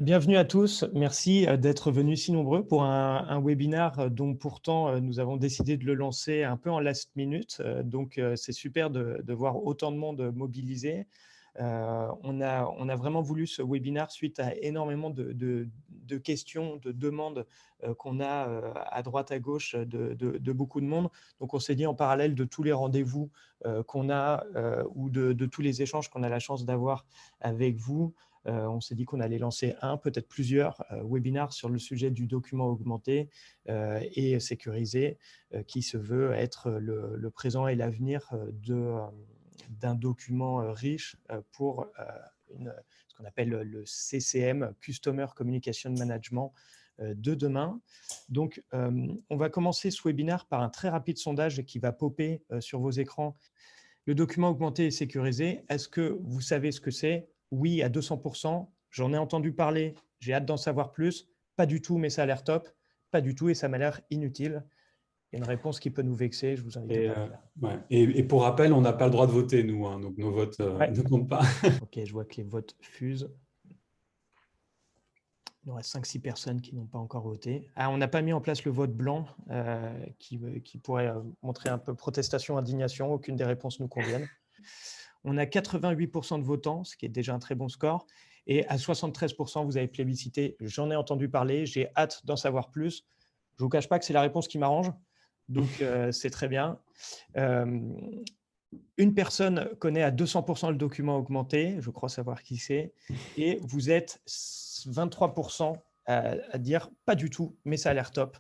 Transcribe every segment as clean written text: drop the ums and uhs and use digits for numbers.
Bienvenue à tous. Merci d'être venus si nombreux pour un webinaire dont pourtant nous avons décidé de le lancer un peu en last minute. Donc, c'est super de voir autant de monde mobilisé. On a vraiment voulu ce webinaire suite à énormément de questions, de demandes qu'on a à droite, à gauche de beaucoup de monde. Donc, on s'est dit en parallèle de tous les rendez-vous qu'on a ou de tous les échanges qu'on a la chance d'avoir avec vous, on s'est dit qu'on allait lancer peut-être plusieurs webinaires sur le sujet du document augmenté et sécurisé, qui se veut être le présent et l'avenir d'un document riche pour ce qu'on appelle le CCM, Customer Communication Management, de demain. Donc, on va commencer ce webinaire par un très rapide sondage qui va popper sur vos écrans. Le document augmenté et sécurisé, est-ce que vous savez ce que c'est? Oui, à 200%. J'en ai entendu parler, j'ai hâte d'en savoir plus. Pas du tout, mais ça a l'air top. Pas du tout, et ça m'a l'air inutile. Il y a une réponse qui peut nous vexer, je vous invite à pas le faire. Ouais. Et pour rappel, on n'a pas le droit de voter, nous, hein, donc nos votes ne comptent pas. Ok, je vois que les votes fusent. Il y aurait 5-6 personnes qui n'ont pas encore voté. Ah, on n'a pas mis en place le vote blanc qui pourrait montrer un peu protestation, indignation. Aucune des réponses nous conviennent. On a 88% de votants, ce qui est déjà un très bon score. Et à 73%, vous avez plébiscité. J'en ai entendu parler, j'ai hâte d'en savoir plus. Je ne vous cache pas que c'est la réponse qui m'arrange. Donc, c'est très bien. Une personne connaît à 200% le document augmenté, je crois savoir qui c'est, et vous êtes 23% à dire pas du tout, mais ça a l'air top.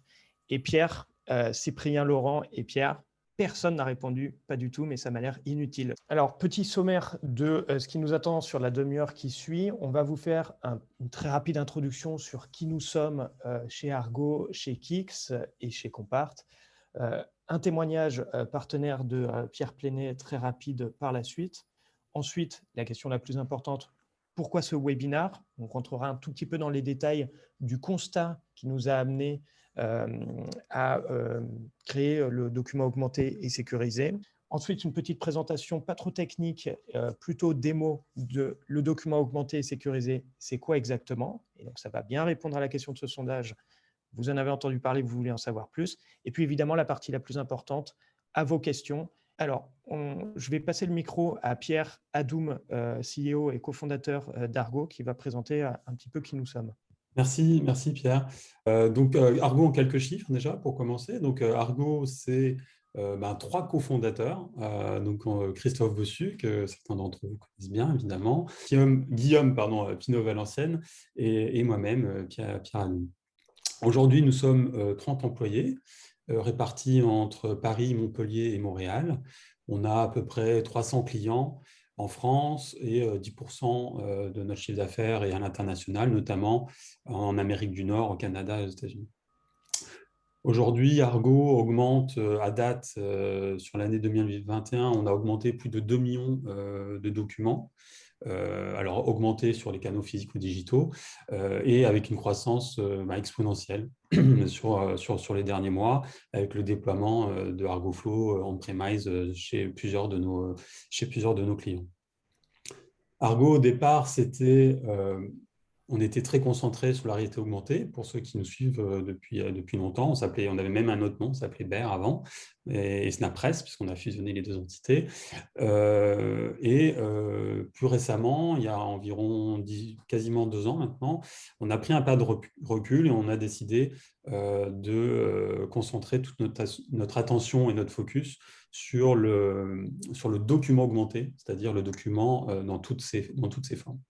Et Pierre, Cyprien, Laurent et Pierre, personne n'a répondu pas du tout, mais ça m'a l'air inutile. Alors, petit sommaire de ce qui nous attend sur la demi-heure qui suit. On va vous faire une très rapide introduction sur qui nous sommes chez Argo, chez Kix et chez Compart. Un témoignage partenaire de Pierre Plenet très rapide par la suite. Ensuite, la question la plus importante, pourquoi ce webinaire? On rentrera un tout petit peu dans les détails du constat qui nous a amené à créer le document augmenté et sécurisé. Ensuite, une petite présentation pas trop technique, plutôt démo de le document augmenté et sécurisé, c'est quoi exactement? Et donc, ça va bien répondre à la question de ce sondage. Vous en avez entendu parler, vous voulez en savoir plus. Et puis évidemment, la partie la plus importante, à vos questions. Alors, je vais passer le micro à Pierre Adoum, CEO et cofondateur d'Argo, qui va présenter un petit peu qui nous sommes. Merci Pierre. Argo en quelques chiffres déjà pour commencer. Argo, c'est 3 cofondateurs. Christophe Bossu, que certains d'entre vous connaissent bien évidemment, Guillaume Pinot-Valenciennes et moi-même, Pierre Adoum. Aujourd'hui, nous sommes 30 employés répartis entre Paris, Montpellier et Montréal. On a à peu près 300 clients en France et 10% de notre chiffre d'affaires est à l'international, notamment en Amérique du Nord, au Canada et aux États-Unis. Aujourd'hui, Argo augmente à date, sur l'année 2021, on a augmenté plus de 2 millions de documents. Alors augmenté sur les canaux physiques ou digitaux et avec une croissance exponentielle sur les derniers mois, avec le déploiement de ArgoFlow on-premise chez plusieurs de nos clients. Argo, au départ, on était très concentré sur la réalité augmentée. Pour ceux qui nous suivent depuis longtemps, on avait même un autre nom, on s'appelait Bear avant, et Snapress, puisqu'on a fusionné les deux entités. Plus récemment, il y a environ quasiment 2 ans maintenant, on a pris un pas de recul et on a décidé de concentrer toute notre attention et notre focus sur le document augmenté, c'est-à-dire le document dans toutes ses formes.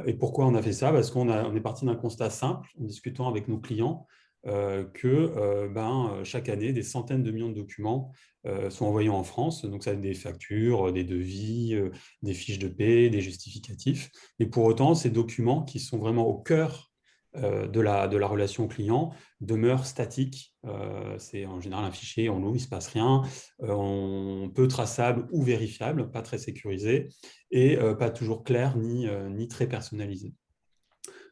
Et pourquoi on a fait ça? Parce qu'on est parti d'un constat simple en discutant avec nos clients chaque année, des centaines de millions de documents sont envoyés en France. Donc, ça va être des factures, des devis, des fiches de paie, des justificatifs. Et pour autant, ces documents qui sont vraiment au cœur de la relation client demeurent statiques. C'est en général un fichier, on l'ouvre, il ne se passe rien. On peut traçable ou vérifiable, pas très sécurisé, et pas toujours clair ni très personnalisé.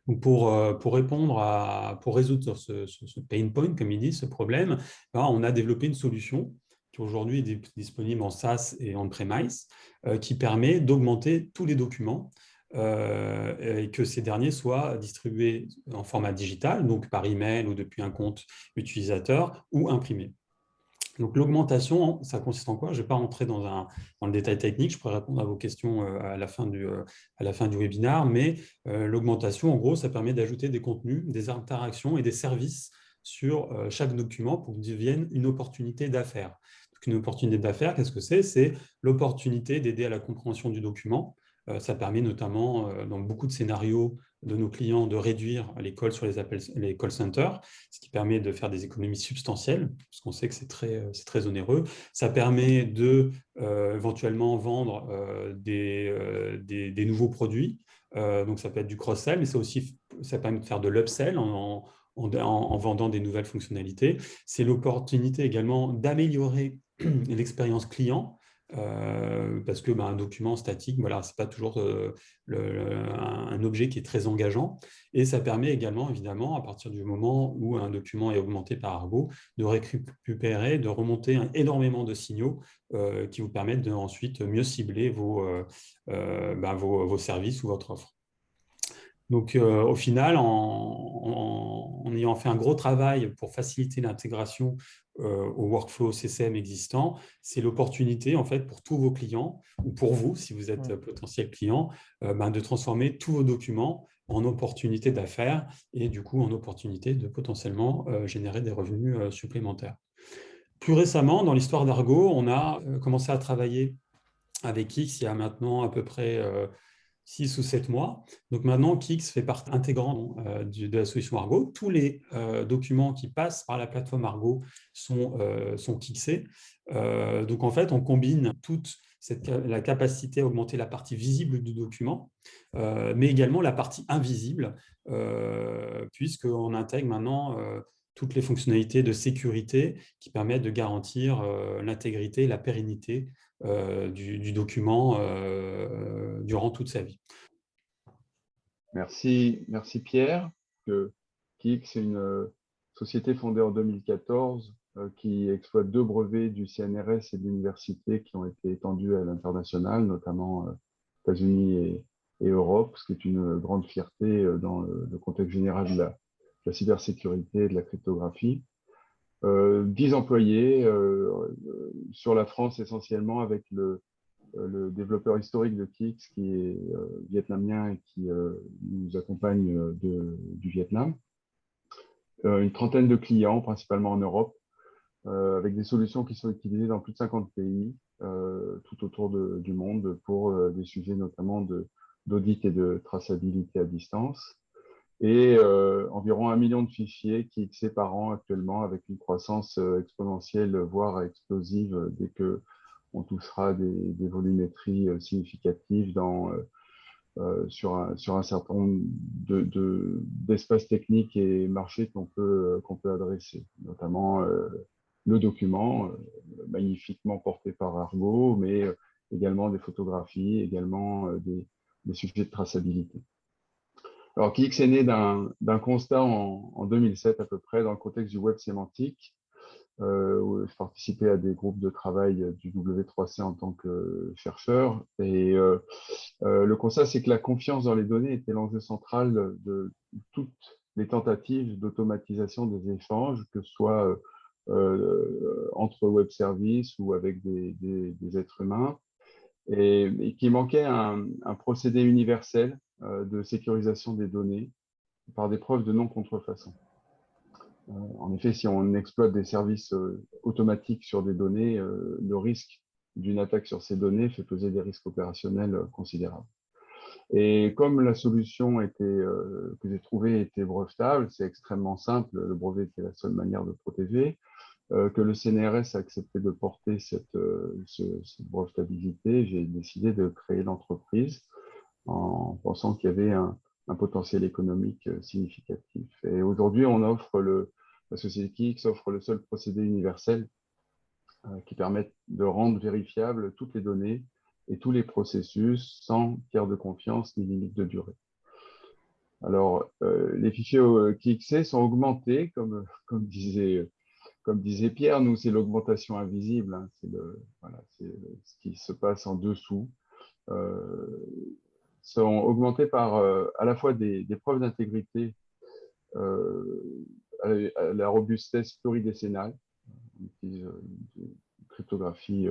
Donc pour résoudre ce pain point, comme il dit, ce problème, on a développé une solution qui aujourd'hui est disponible en SaaS et on-premise, qui permet d'augmenter tous les documents et que ces derniers soient distribués en format digital, donc par email ou depuis un compte utilisateur, ou imprimés. Donc l'augmentation, ça consiste en quoi? Je ne vais pas rentrer dans le détail technique, je pourrais répondre à vos questions à la fin du webinaire, mais l'augmentation, en gros, ça permet d'ajouter des contenus, des interactions et des services sur chaque document pour qu'il devienne une opportunité d'affaires. Donc, une opportunité d'affaires, qu'est-ce que c'est? C'est l'opportunité d'aider à la compréhension du document. Ça permet notamment, dans beaucoup de scénarios de nos clients, de réduire les calls sur les call centers, ce qui permet de faire des économies substantielles, parce qu'on sait que c'est très onéreux. Ça permet de éventuellement vendre des nouveaux produits. Donc, ça peut être du cross-sell, mais ça permet de faire de l'upsell en vendant des nouvelles fonctionnalités. C'est l'opportunité également d'améliorer l'expérience client. Parce que un document statique, voilà, ce n'est pas toujours un objet qui est très engageant. Et ça permet également, évidemment, à partir du moment où un document est augmenté par Argo, de récupérer, de remonter énormément de signaux qui vous permettent de ensuite mieux cibler vos services ou votre offre. Donc, au final, en ayant fait un gros travail pour faciliter l'intégration au workflow CCM existant, c'est l'opportunité, en fait, pour tous vos clients, ou pour vous, si vous êtes potentiel client, de transformer tous vos documents en opportunités d'affaires et du coup en opportunités de potentiellement générer des revenus supplémentaires. Plus récemment, dans l'histoire d'Argo, on a commencé à travailler avec X il y a maintenant à peu près 6 ou 7 mois. Donc maintenant, Kix fait partie intégrante de la solution Argo. Tous les documents qui passent par la plateforme Argo sont Kixés. Donc en fait, on combine toute la capacité à augmenter la partie visible du document, mais également la partie invisible, puisqu'on intègre maintenant toutes les fonctionnalités de sécurité qui permettent de garantir l'intégrité et la pérennité du document durant toute sa vie. Merci Pierre. KIX, c'est une société fondée en 2014 qui exploite 2 brevets du CNRS et de l'université qui ont été étendus à l'international, notamment États-Unis et Europe, ce qui est une grande fierté dans le contexte général de la cybersécurité et de la cryptographie. 10 employés sur la France essentiellement, avec le développeur historique de Kix qui est vietnamien et qui nous accompagne du Vietnam. Une trentaine de clients, principalement en Europe, avec des solutions qui sont utilisées dans plus de 50 pays tout autour du monde pour des sujets notamment d'audit et de traçabilité à distance. Et environ 1 million de fichiers qui XC par an actuellement, avec une croissance exponentielle, voire explosive, dès que on touchera des volumétries significatives sur un certain nombre d'espaces techniques et marchés qu'on peut adresser, notamment le document, magnifiquement porté par Argo, mais également des photographies, également des sujets de traçabilité. Alors, KIX est né d'un constat en 2007 à peu près, dans le contexte du web sémantique, où je participais à des groupes de travail du W3C en tant que chercheur. Et le constat, c'est que la confiance dans les données était l'enjeu central de toutes les tentatives d'automatisation des échanges, que ce soit entre web services ou avec des êtres humains, et qu'il manquait un procédé universel de sécurisation des données par des preuves de non-contrefaçon. En effet, si on exploite des services automatiques sur des données, le risque d'une attaque sur ces données fait peser des risques opérationnels considérables. Et comme la solution que j'ai trouvée était brevetable, c'est extrêmement simple, le brevet était la seule manière de protéger, que le CNRS a accepté de porter cette brevetabilité, j'ai décidé de créer l'entreprise en pensant qu'il y avait un potentiel économique significatif. Et aujourd'hui, la société KIX offre le seul procédé universel qui permet de rendre vérifiables toutes les données et tous les processus sans tiers de confiance ni limite de durée. Alors, les fichiers KIXC sont augmentés, comme disait Pierre, nous, c'est l'augmentation invisible, hein, c'est ce qui se passe en dessous. sont augmentés par à la fois des preuves d'intégrité à la robustesse pluridécennale, on utilise une cryptographie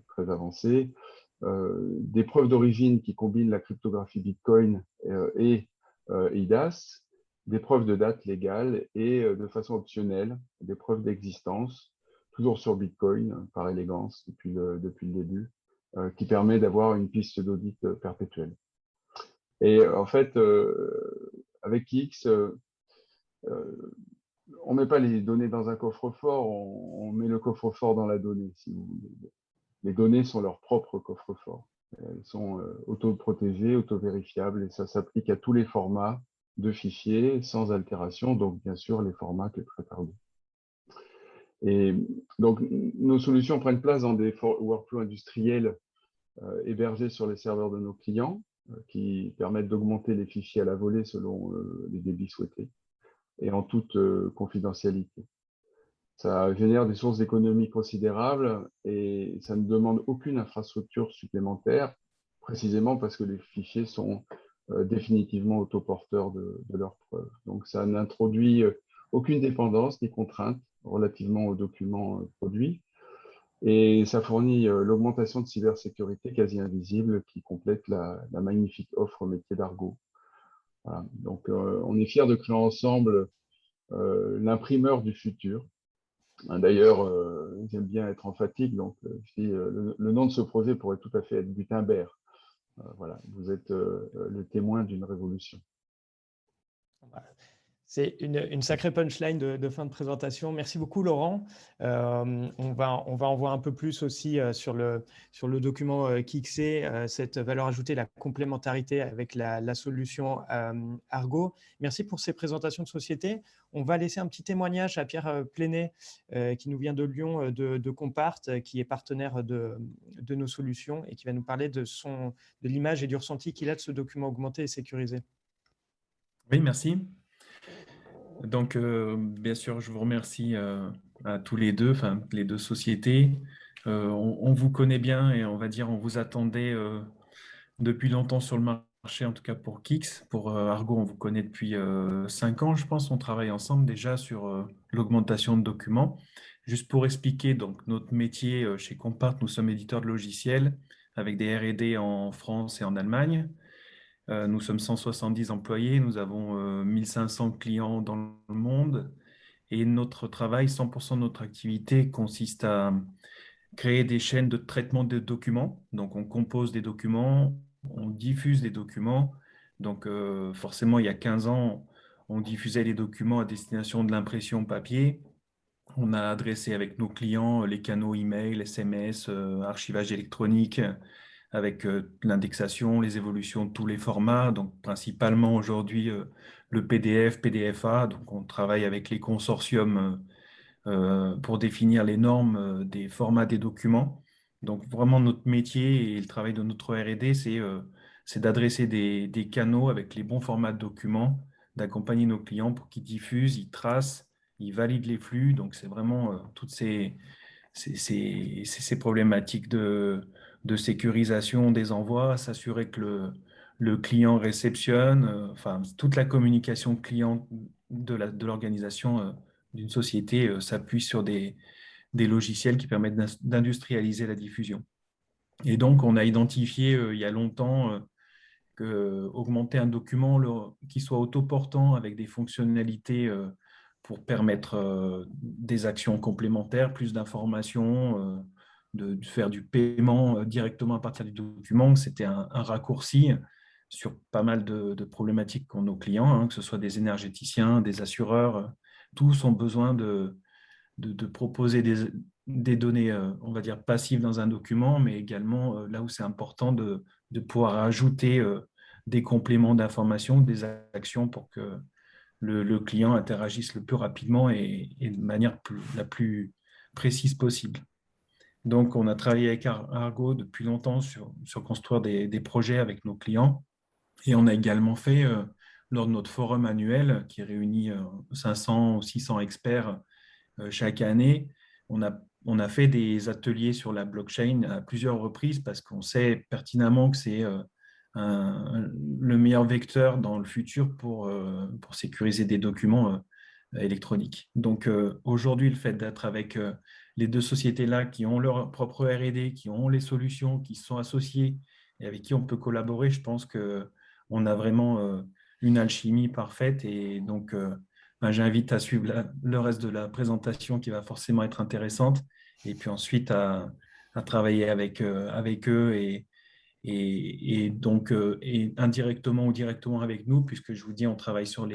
très avancée, des preuves d'origine qui combinent la cryptographie Bitcoin et IDAS, des preuves de date légale et de façon optionnelle, des preuves d'existence, toujours sur Bitcoin, par élégance depuis le début, qui permet d'avoir une piste d'audit perpétuelle. Et en fait, avec X, on ne met pas les données dans un coffre-fort, on met le coffre-fort dans la donnée, si vous voulez. Les données sont leur propre coffre-fort. Elles sont auto-protégées, auto-vérifiables, et ça s'applique à tous les formats de fichiers sans altération, donc bien sûr les formats que très tardés. Et donc nos solutions prennent place dans des workflows industriels hébergés sur les serveurs de nos clients, qui permettent d'augmenter les fichiers à la volée selon les débits souhaités et en toute confidentialité. Ça génère des sources d'économie considérables et ça ne demande aucune infrastructure supplémentaire, précisément parce que les fichiers sont définitivement autoporteurs de leurs preuves. Donc ça n'introduit aucune dépendance ni contrainte relativement aux documents produits et ça fournit l'augmentation de cybersécurité quasi invisible qui complète la magnifique offre métier d'Argo. Voilà. Donc on est fiers de créer ensemble l'imprimeur du futur. D'ailleurs, j'aime bien être emphatique, donc le nom de ce projet pourrait tout à fait être Gutenberg. Voilà, vous êtes le témoin d'une révolution. C'est une sacrée punchline de fin de présentation. Merci beaucoup, Laurent. On va en voir un peu plus aussi sur le document KIXE, cette valeur ajoutée, la complémentarité avec la solution Argo. Merci pour ces présentations de société. On va laisser un petit témoignage à Pierre Plénet, qui nous vient de Lyon, de Compart, qui est partenaire de nos solutions et qui va nous parler de l'image et du ressenti qu'il a de ce document augmenté et sécurisé. Oui, merci. Donc, bien sûr, je vous remercie à tous les deux, enfin, les deux sociétés. On vous connaît bien et on va dire on vous attendait depuis longtemps sur le marché, en tout cas pour Kix. Pour Argo, on vous connaît depuis 5 ans, je pense. On travaille ensemble déjà sur l'augmentation de documents. Juste pour expliquer, donc, notre métier chez Compart, nous sommes éditeurs de logiciels avec des R&D en France et en Allemagne. Nous sommes 170 employés, nous avons 1500 clients dans le monde et notre travail, 100% de notre activité consiste à créer des chaînes de traitement de documents. Donc, on compose des documents, on diffuse des documents. Donc, forcément, il y a 15 ans, on diffusait les documents à destination de l'impression papier. On a adressé avec nos clients les canaux email, SMS, archivage électronique, avec l'indexation, les évolutions de tous les formats, donc principalement aujourd'hui le PDF, PDF-A, donc on travaille avec les consortiums pour définir les normes des formats des documents. Donc vraiment notre métier et le travail de notre R&D, c'est d'adresser des canaux avec les bons formats de documents, d'accompagner nos clients pour qu'ils diffusent, ils tracent, ils valident les flux. Donc c'est vraiment toutes ces problématiques de sécurisation des envois, s'assurer que le client réceptionne, enfin, toute la communication client de l'organisation d'une société s'appuie sur des logiciels qui permettent d'industrialiser la diffusion. Et donc, on a identifié il y a longtemps que augmenter un document qui soit autoportant avec des fonctionnalités pour permettre des actions complémentaires, plus d'informations, de faire du paiement directement à partir du document. C'était un raccourci sur pas mal de problématiques qu'ont nos clients, hein, que ce soit des énergéticiens, des assureurs. Tous ont besoin de proposer des données, on va dire, passives dans un document, mais également là où c'est important de pouvoir ajouter des compléments d'informations, des actions pour que le client interagisse le plus rapidement et de manière la plus précise possible. Donc, on a travaillé avec Argo depuis longtemps sur construire des projets avec nos clients. Et on a également fait, lors de notre forum annuel, qui réunit 500 ou 600 experts chaque année, on a fait des ateliers sur la blockchain à plusieurs reprises parce qu'on sait pertinemment que c'est le meilleur vecteur dans le futur pour sécuriser des documents électroniques. Donc aujourd'hui, le fait d'être avec les deux sociétés-là qui ont leur propre R&D, qui ont les solutions, qui sont associées et avec qui on peut collaborer, je pense qu'on a vraiment une alchimie parfaite. Et donc, j'invite à suivre le reste de la présentation qui va forcément être intéressante. Et puis ensuite, à travailler avec eux et donc et indirectement ou directement avec nous, puisque je vous dis, on travaille sur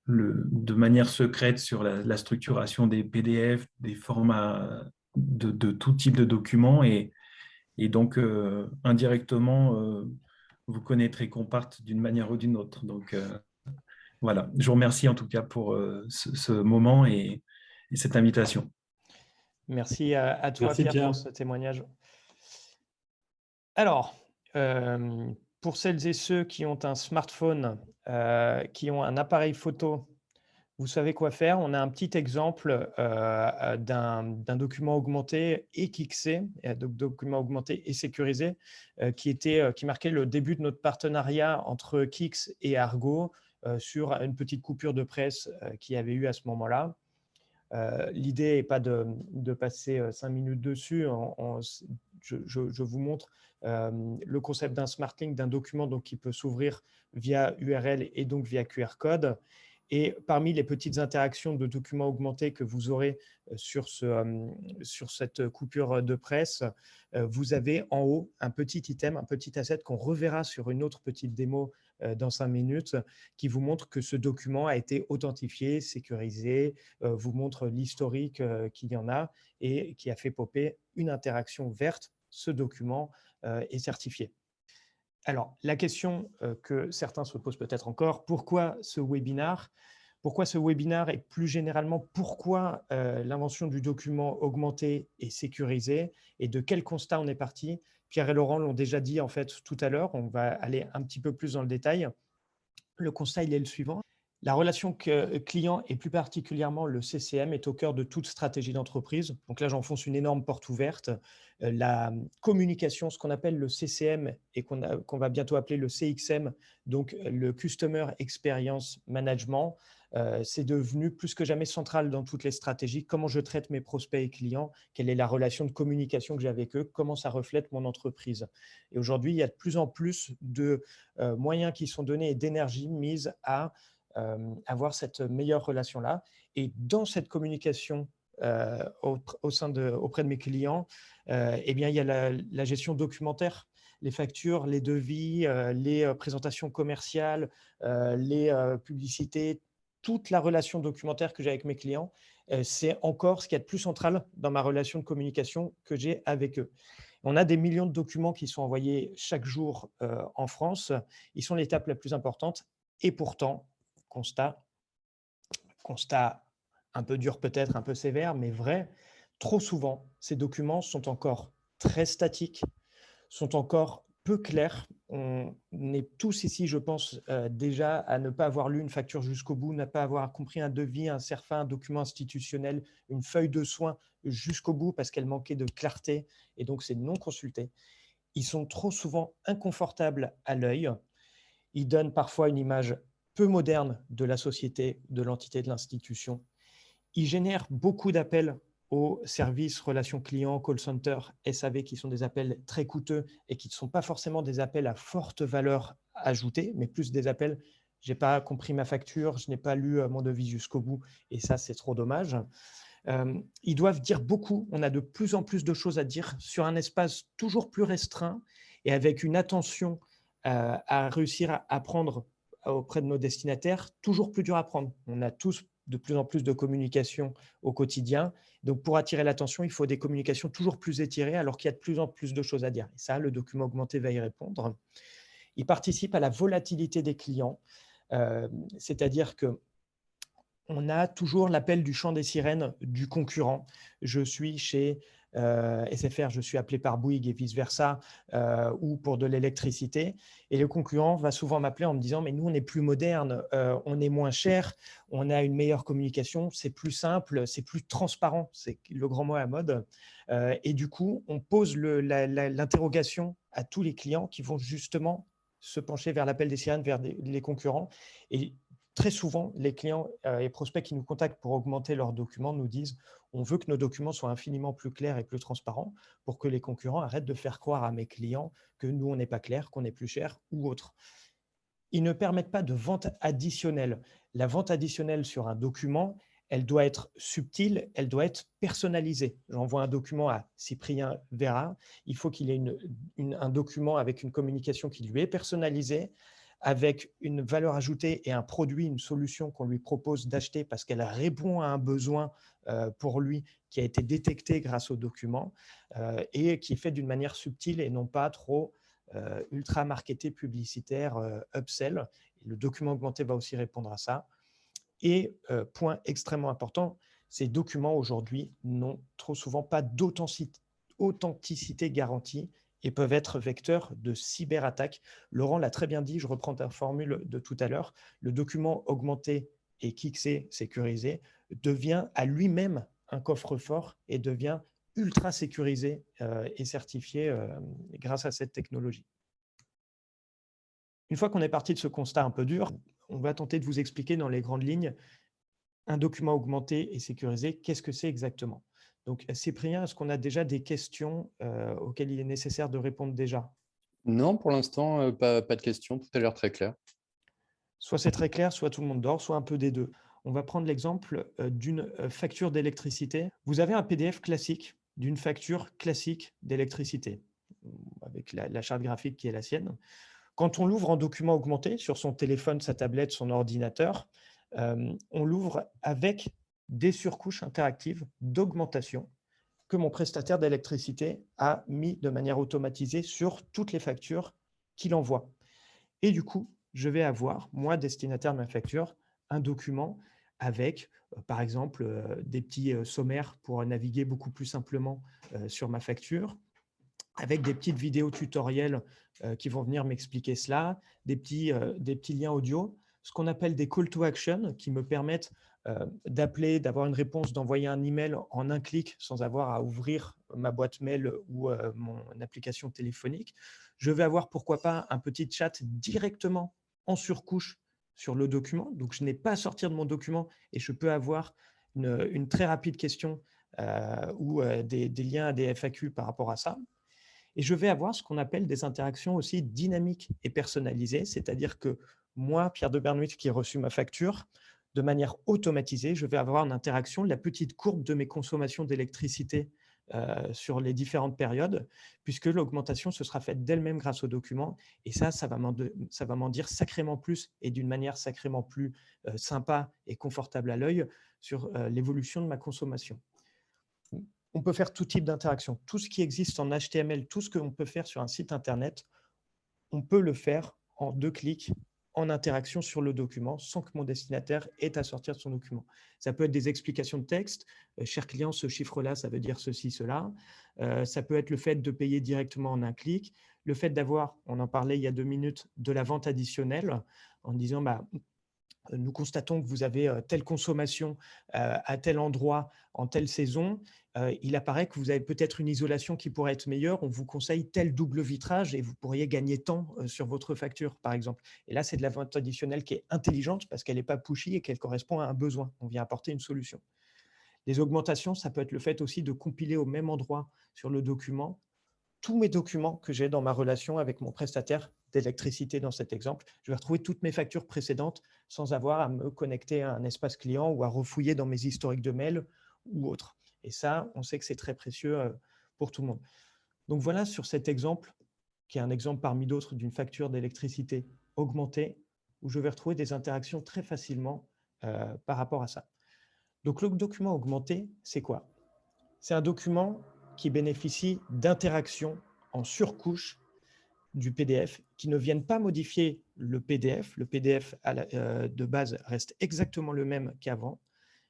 de manière secrète sur la structuration des PDF, des formats de tout type de documents. Et donc, indirectement, vous connaîtrez Compart d'une manière ou d'une autre. Donc, voilà. Je vous remercie en tout cas pour ce moment et cette invitation. Merci à toi, Merci, Pierre, Pierre. pour ce témoignage. Alors, pour celles et ceux qui ont un smartphone, qui ont un appareil photo, vous savez quoi faire. On a un petit exemple d'un document augmenté et Kixé, document augmenté et sécurisé, qui marquait le début de notre partenariat entre Kix et Argo sur une petite coupure de presse qu'il y avait eu à ce moment-là. L'idée n'est pas de passer 5 minutes dessus. Je vous montre le concept d'un smart link, d'un document donc, qui peut s'ouvrir via URL et donc via QR code. Et parmi les petites interactions de documents augmentés que vous aurez sur cette coupure de presse, vous avez en haut un petit item, un petit asset qu'on reverra sur une autre petite démo dans 5 minutes, qui vous montre que ce document a été authentifié, sécurisé, vous montre l'historique qu'il y en a et qui a fait popper une interaction verte. Ce document est certifié. Alors, la question que certains se posent peut-être encore, pourquoi ce webinaire ? Pourquoi ce webinaire et plus généralement, pourquoi l'invention du document augmenté et sécurisé et de quel constat on est parti ? Pierre et Laurent l'ont déjà dit en fait tout à l'heure, on va aller un petit peu plus dans le détail. Le constat, il est le suivant. La relation client et plus particulièrement le CCM est au cœur de toute stratégie d'entreprise. Donc là, j'enfonce une énorme porte ouverte. La communication, ce qu'on appelle le CCM et qu'on va bientôt appeler le CXM, donc le Customer Experience Management, c'est devenu plus que jamais central dans toutes les stratégies. Comment je traite mes prospects et clients, quelle est la relation de communication que j'ai avec eux, comment ça reflète mon entreprise. Et aujourd'hui, il y a de plus en plus de moyens qui sont donnés et d'énergie mise à avoir cette meilleure relation-là. Et dans cette communication auprès de mes clients, eh bien, il y a la gestion documentaire, les factures, les devis, les présentations commerciales, les publicités, toute la relation documentaire que j'ai avec mes clients, c'est encore ce qu'il y a de plus central dans ma relation de communication que j'ai avec eux. On a des millions de documents qui sont envoyés chaque jour en France. Ils sont l'étape la plus importante. Et pourtant, constat un peu dur peut-être, un peu sévère, mais vrai, trop souvent, ces documents sont encore très statiques, sont encore peu clairs. On est tous ici, je pense, déjà à ne pas avoir lu une facture jusqu'au bout, ne pas avoir compris un devis, un CERFA, un document institutionnel, une feuille de soins jusqu'au bout parce qu'elle manquait de clarté et donc c'est non consulté. Ils sont trop souvent inconfortables à l'œil. Ils donnent parfois une image peu moderne de la société, de l'entité, de l'institution. Ils génèrent beaucoup d'appels aux services, relations clients, call center, SAV, qui sont des appels très coûteux et qui ne sont pas forcément des appels à forte valeur ajoutée, mais plus des appels « je n'ai pas compris ma facture, je n'ai pas lu mon devis jusqu'au bout » et ça, c'est trop dommage. Ils doivent dire beaucoup. On a de plus en plus de choses à dire sur un espace toujours plus restreint et avec une attention à réussir à prendre auprès de nos destinataires, toujours plus dur à prendre. On a tous de plus en plus de communication au quotidien. Donc, pour attirer l'attention, il faut des communications toujours plus étirées alors qu'il y a de plus en plus de choses à dire. Et ça, le document augmenté va y répondre. Il participe à la volatilité des clients, c'est-à-dire que on a toujours l'appel du chant des sirènes du concurrent. Je suis chez SFR, je suis appelé par Bouygues et vice-versa, ou pour de l'électricité. Et le concurrent va souvent m'appeler en me disant « mais nous, on est plus moderne, on est moins cher, on a une meilleure communication, c'est plus simple, c'est plus transparent », c'est le grand mot à la mode. Et du coup, on pose l'interrogation à tous les clients qui vont justement se pencher vers l'appel des sirènes, vers les concurrents. Et très souvent, les clients et prospects qui nous contactent pour augmenter leurs documents nous disent « on veut que nos documents soient infiniment plus clairs et plus transparents pour que les concurrents arrêtent de faire croire à mes clients que nous, on n'est pas clair, qu'on est plus cher ou autre ». Ils ne permettent pas de vente additionnelle. La vente additionnelle sur un document, elle doit être subtile, elle doit être personnalisée. J'envoie un document à Cyprien Vera, il faut qu'il ait un document avec une communication qui lui est personnalisée, avec une valeur ajoutée et un produit, une solution qu'on lui propose d'acheter parce qu'elle répond à un besoin pour lui qui a été détecté grâce au document et qui est fait d'une manière subtile et non pas trop ultra marketé, publicitaire, upsell. Le document augmenté va aussi répondre à ça. Et point extrêmement important, ces documents aujourd'hui n'ont trop souvent pas d'authenticité garantie et peuvent être vecteurs de cyberattaques. Laurent l'a très bien dit, je reprends ta formule de tout à l'heure, le document augmenté et KIXé, sécurisé, devient à lui-même un coffre-fort et devient ultra sécurisé et certifié grâce à cette technologie. Une fois qu'on est parti de ce constat un peu dur, on va tenter de vous expliquer dans les grandes lignes un document augmenté et sécurisé, qu'est-ce que c'est exactement? Donc, Cyprien, est-ce qu'on a déjà des questions auxquelles il est nécessaire de répondre déjà? Non, pour l'instant, pas de questions, tout a l'air très clair. Soit c'est très clair, soit tout le monde dort, soit un peu des deux. On va prendre l'exemple d'une facture d'électricité. Vous avez un PDF classique d'une facture classique d'électricité, avec la charte graphique qui est la sienne. Quand on l'ouvre en document augmenté sur son téléphone, sa tablette, son ordinateur, on l'ouvre avec des surcouches interactives d'augmentation que mon prestataire d'électricité a mis de manière automatisée sur toutes les factures qu'il envoie. Et du coup, je vais avoir, moi, destinataire de ma facture, un document avec, par exemple, des petits sommaires pour naviguer beaucoup plus simplement sur ma facture, avec des petites vidéos tutoriels qui vont venir m'expliquer cela, des petits liens audio, ce qu'on appelle des call to action qui me permettent d'appeler, d'avoir une réponse, d'envoyer un email en un clic sans avoir à ouvrir ma boîte mail ou mon application téléphonique. Je vais avoir, pourquoi pas, un petit chat directement en surcouche sur le document. Donc, je n'ai pas à sortir de mon document et je peux avoir une très rapide question ou des liens à des FAQ par rapport à ça. Et je vais avoir ce qu'on appelle des interactions aussi dynamiques et personnalisées, c'est-à-dire que moi, Pierre de Bernouillet, qui ai reçu ma facture, de manière automatisée, je vais avoir une interaction, la petite courbe de mes consommations d'électricité sur les différentes périodes, puisque l'augmentation se sera faite d'elle-même grâce au document. Et ça va m'en dire sacrément plus et d'une manière sacrément plus sympa et confortable à l'œil sur l'évolution de ma consommation. On peut faire tout type d'interaction. Tout ce qui existe en HTML, tout ce qu'on peut faire sur un site Internet, on peut le faire en 2 clics en interaction sur le document sans que mon destinataire ait à sortir de son document. Ça peut être des explications de texte. Cher client, ce chiffre-là, ça veut dire ceci, cela. Ça peut être le fait de payer directement en un clic. Le fait d'avoir, on en parlait il y a 2 minutes, de la vente additionnelle en disant nous constatons que vous avez telle consommation à tel endroit en telle saison. Il apparaît que vous avez peut-être une isolation qui pourrait être meilleure. On vous conseille tel double vitrage et vous pourriez gagner tant sur votre facture, par exemple. Et là, c'est de la vente additionnelle qui est intelligente parce qu'elle n'est pas pushy et qu'elle correspond à un besoin. On vient apporter une solution. Les augmentations, ça peut être le fait aussi de compiler au même endroit sur le document tous mes documents que j'ai dans ma relation avec mon prestataire d'électricité dans cet exemple. Je vais retrouver toutes mes factures précédentes sans avoir à me connecter à un espace client ou à refouiller dans mes historiques de mails ou autres. Et ça, on sait que c'est très précieux pour tout le monde. Donc voilà sur cet exemple, qui est un exemple parmi d'autres d'une facture d'électricité augmentée, où je vais retrouver des interactions très facilement par rapport à ça. Donc le document augmenté, c'est quoi? C'est un document qui bénéficient d'interactions en surcouche du PDF, qui ne viennent pas modifier le PDF. Le PDF de base reste exactement le même qu'avant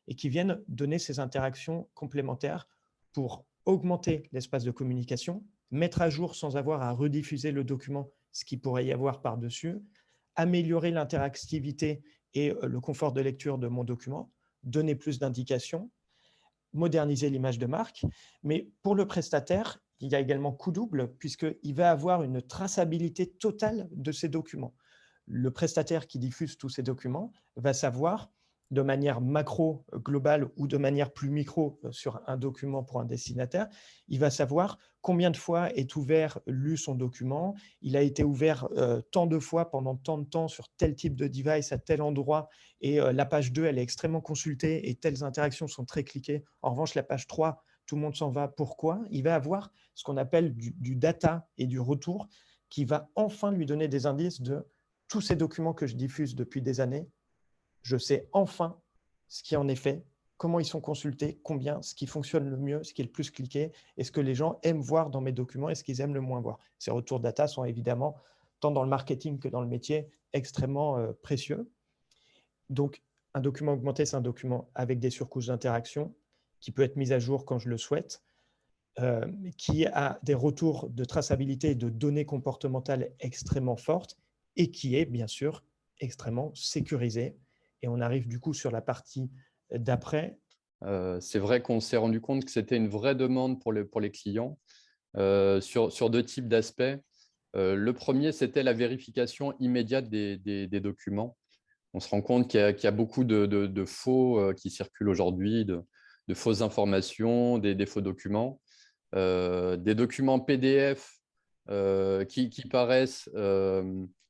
et qui viennent donner ces interactions complémentaires pour augmenter l'espace de communication, mettre à jour sans avoir à rediffuser le document, ce qu'il pourrait y avoir par-dessus, améliorer l'interactivité et le confort de lecture de mon document, donner plus d'indications, moderniser l'image de marque. Mais pour le prestataire, il y a également coup double, puisqu'il va avoir une traçabilité totale de ses documents. Le prestataire qui diffuse tous ces documents va savoir de manière macro globale ou de manière plus micro sur un document pour un destinataire, il va savoir combien de fois est ouvert, lu son document, il a été ouvert tant de fois pendant tant de temps sur tel type de device à tel endroit et la page 2, elle est extrêmement consultée et telles interactions sont très cliquées. En revanche, la page 3, tout le monde s'en va. Pourquoi? Il va avoir ce qu'on appelle du data et du retour qui va enfin lui donner des indices de tous ces documents que je diffuse depuis des années. Je sais enfin ce qui en est fait, comment ils sont consultés, combien, ce qui fonctionne le mieux, ce qui est le plus cliqué, et ce que les gens aiment voir dans mes documents et ce qu'ils aiment le moins voir. Ces retours data sont évidemment, tant dans le marketing que dans le métier, extrêmement précieux. Donc, un document augmenté, c'est un document avec des surcouches d'interaction qui peut être mis à jour quand je le souhaite, qui a des retours de traçabilité et de données comportementales extrêmement fortes et qui est bien sûr extrêmement sécurisé. Et on arrive du coup sur la partie d'après. C'est vrai qu'on s'est rendu compte que c'était une vraie demande pour les clients sur deux types d'aspects. Le premier, c'était la vérification immédiate des documents. On se rend compte qu'il y a beaucoup de faux qui circulent aujourd'hui, de fausses informations, des faux documents, des documents PDF qui paraissent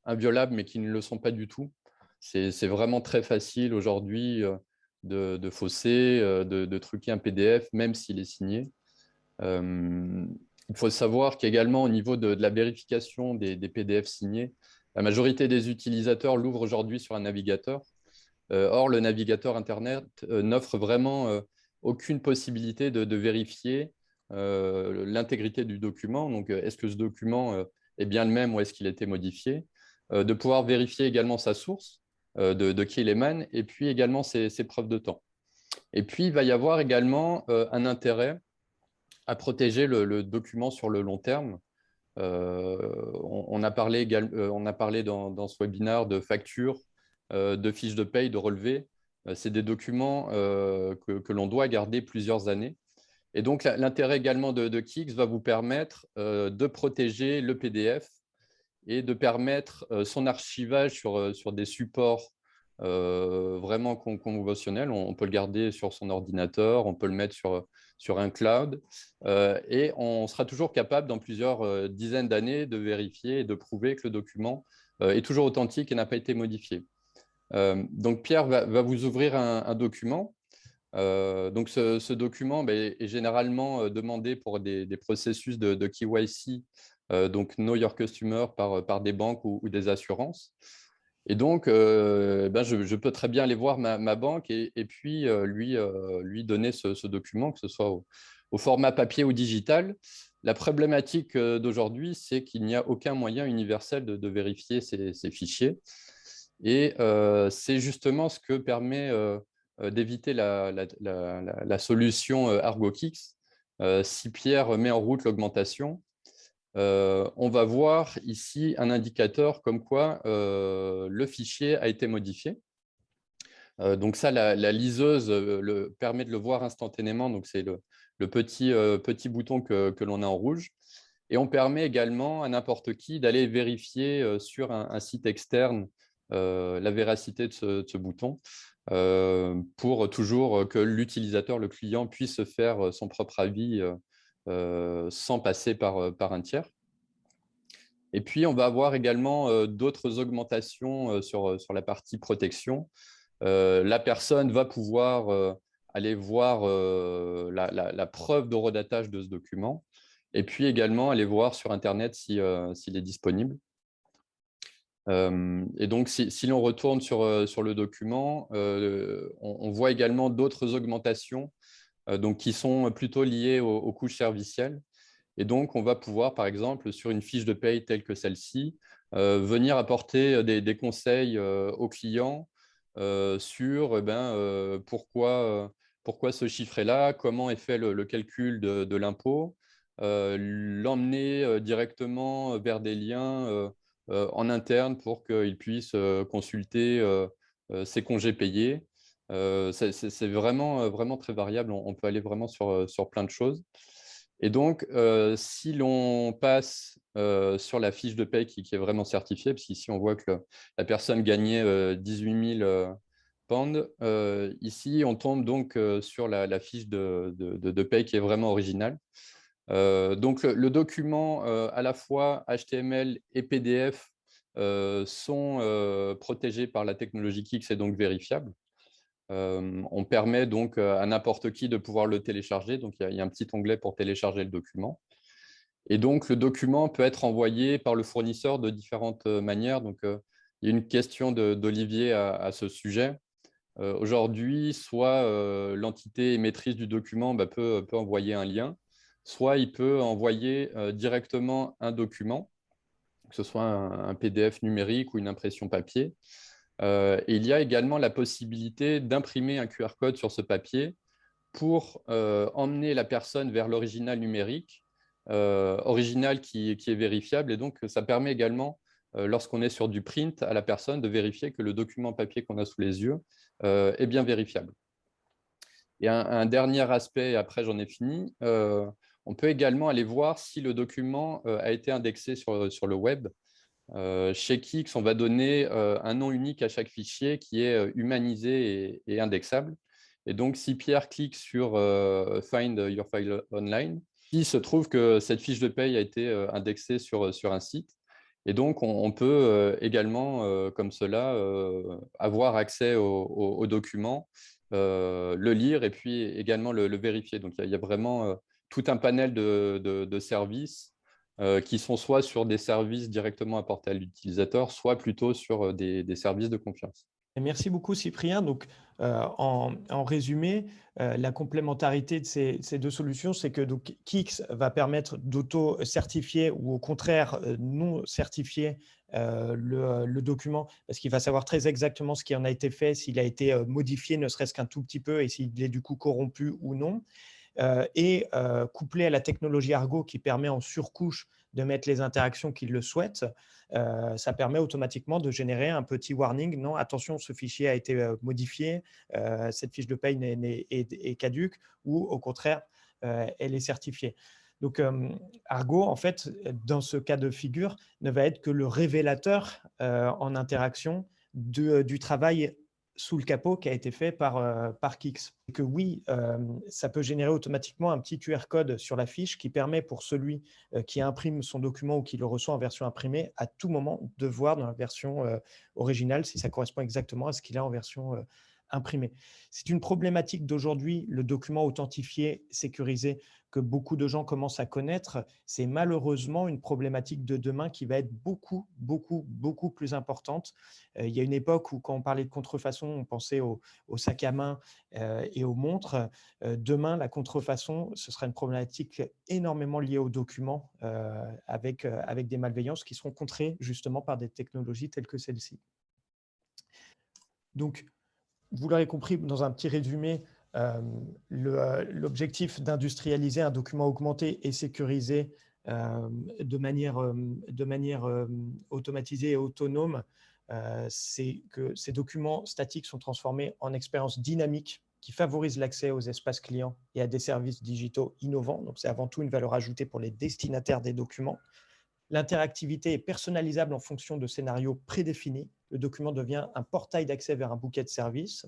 inviolables mais qui ne le sont pas du tout. C'est vraiment très facile aujourd'hui de fausser, de truquer un PDF, même s'il est signé. Il faut savoir qu'également au niveau de la vérification des PDF signés, la majorité des utilisateurs l'ouvrent aujourd'hui sur un navigateur. Or, le navigateur Internet n'offre vraiment aucune possibilité de vérifier l'intégrité du document. Donc, est-ce que ce document est bien le même ou est-ce qu'il a été modifié? De pouvoir vérifier également sa source, de qui il émane, et puis également ses preuves de temps. Et puis, il va y avoir également un intérêt à protéger le document sur le long terme. On a parlé dans ce webinaire de factures, de fiches de paye, de relevés. C'est des documents que l'on doit garder plusieurs années. Et donc, l'intérêt également de Kix va vous permettre de protéger le PDF et de permettre son archivage sur des supports vraiment conventionnels. On peut le garder sur son ordinateur, on peut le mettre sur un cloud et on sera toujours capable, dans plusieurs dizaines d'années, de vérifier et de prouver que le document est toujours authentique et n'a pas été modifié. Donc, Pierre va vous ouvrir un document. Donc, ce document est généralement demandé pour des processus de KYC, donc Know Your Customer par des banques ou des assurances. Et donc, je peux très bien aller voir ma banque et puis lui donner ce document, que ce soit au format papier ou digital. La problématique d'aujourd'hui, c'est qu'il n'y a aucun moyen universel de vérifier ces fichiers. Et c'est justement ce que permet d'éviter la solution ArgoKix. Si Pierre met en route l'augmentation, on va voir ici un indicateur comme quoi le fichier a été modifié. Donc ça, la liseuse permet de le voir instantanément. Donc c'est le petit bouton que l'on a en rouge. Et on permet également à n'importe qui d'aller vérifier sur un site externe la véracité de ce bouton pour toujours que l'utilisateur, le client, puisse se faire son propre avis sans passer par un tiers. Et puis, on va avoir également d'autres augmentations sur la partie protection. La personne va pouvoir aller voir la preuve d'horodatage de ce document et puis également aller voir sur Internet s'il est disponible. Et donc, si l'on retourne sur le document, on voit également d'autres augmentations donc, qui sont plutôt liées aux couches servicielles. Et donc, on va pouvoir, par exemple, sur une fiche de paye telle que celle-ci, venir apporter des conseils aux clients sur pourquoi pourquoi ce chiffre est là, comment est fait le calcul de l'impôt, l'emmener directement vers des liens en interne pour qu'il puisse consulter ses congés payés. C'est vraiment, vraiment très variable. On peut aller vraiment sur plein de choses. Et donc, si l'on passe sur la fiche de paie qui est vraiment certifiée, parce qu'ici, on voit que la personne gagnait 18 000 pounds, ici, on tombe donc sur la fiche de paie qui est vraiment originale. Donc, le document, à la fois HTML et PDF, sont protégés par la technologie Kix et donc vérifiables. On permet donc à n'importe qui de pouvoir le télécharger. Donc, il y a un petit onglet pour télécharger le document. Et donc, le document peut être envoyé par le fournisseur de différentes manières. Donc, il y a une question d'Olivier à ce sujet. Aujourd'hui, soit l'entité émettrice du document peut envoyer un lien, soit il peut envoyer directement un document, que ce soit un PDF numérique ou une impression papier. Et il y a également la possibilité d'imprimer un QR code sur ce papier pour emmener la personne vers l'original numérique, original qui est vérifiable. Et donc, ça permet également, lorsqu'on est sur du print, à la personne de vérifier que le document papier qu'on a sous les yeux est bien vérifiable. Et un dernier aspect, et après j'en ai fini, on peut également aller voir si le document a été indexé sur le web. Chez Kix, on va donner un nom unique à chaque fichier qui est humanisé et indexable. Et donc, si Pierre clique sur Find Your File Online, il se trouve que cette fiche de paye a été indexée sur un site. Et donc, on peut également, comme cela, avoir accès au document, le lire et puis également le vérifier. Donc, il y a vraiment tout un panel de services qui sont soit sur des services directement apportés à l'utilisateur, soit plutôt sur des services de confiance. Et merci beaucoup, Cyprien. Donc, en résumé, la complémentarité de ces deux solutions, c'est que donc, Kix va permettre d'auto-certifier ou au contraire non certifier le document parce qu'il va savoir très exactement ce qui en a été fait, s'il a été modifié ne serait-ce qu'un tout petit peu et s'il est du coup corrompu ou non. Et couplé à la technologie Argo qui permet en surcouche de mettre les interactions qu'il le souhaite, ça permet automatiquement de générer un petit warning. Non, attention, ce fichier a été modifié, cette fiche de paye est caduque ou au contraire, elle est certifiée. Donc, Argo, en fait, dans ce cas de figure, ne va être que le révélateur en interaction du travail sous le capot qui a été fait par Kix. Et que oui, ça peut générer automatiquement un petit QR code sur la fiche qui permet pour celui qui imprime son document ou qui le reçoit en version imprimée à tout moment de voir dans la version originale si ça correspond exactement à ce qu'il a en version imprimée. C'est une problématique d'aujourd'hui, le document authentifié, sécurisé, que beaucoup de gens commencent à connaître. C'est malheureusement une problématique de demain qui va être beaucoup, beaucoup, beaucoup plus importante. Il y a une époque où, quand on parlait de contrefaçon, on pensait au sac à main et aux montres. Demain, la contrefaçon, ce sera une problématique énormément liée aux documents avec des malveillances qui seront contrées justement par des technologies telles que celle-ci. Donc, vous l'aurez compris dans un petit résumé, l'objectif d'industrialiser un document augmenté et sécurisé de manière automatisée et autonome, c'est que ces documents statiques sont transformés en expériences dynamiques qui favorisent l'accès aux espaces clients et à des services digitaux innovants. Donc, c'est avant tout une valeur ajoutée pour les destinataires des documents. L'interactivité est personnalisable en fonction de scénarios prédéfinis. Le document devient un portail d'accès vers un bouquet de services.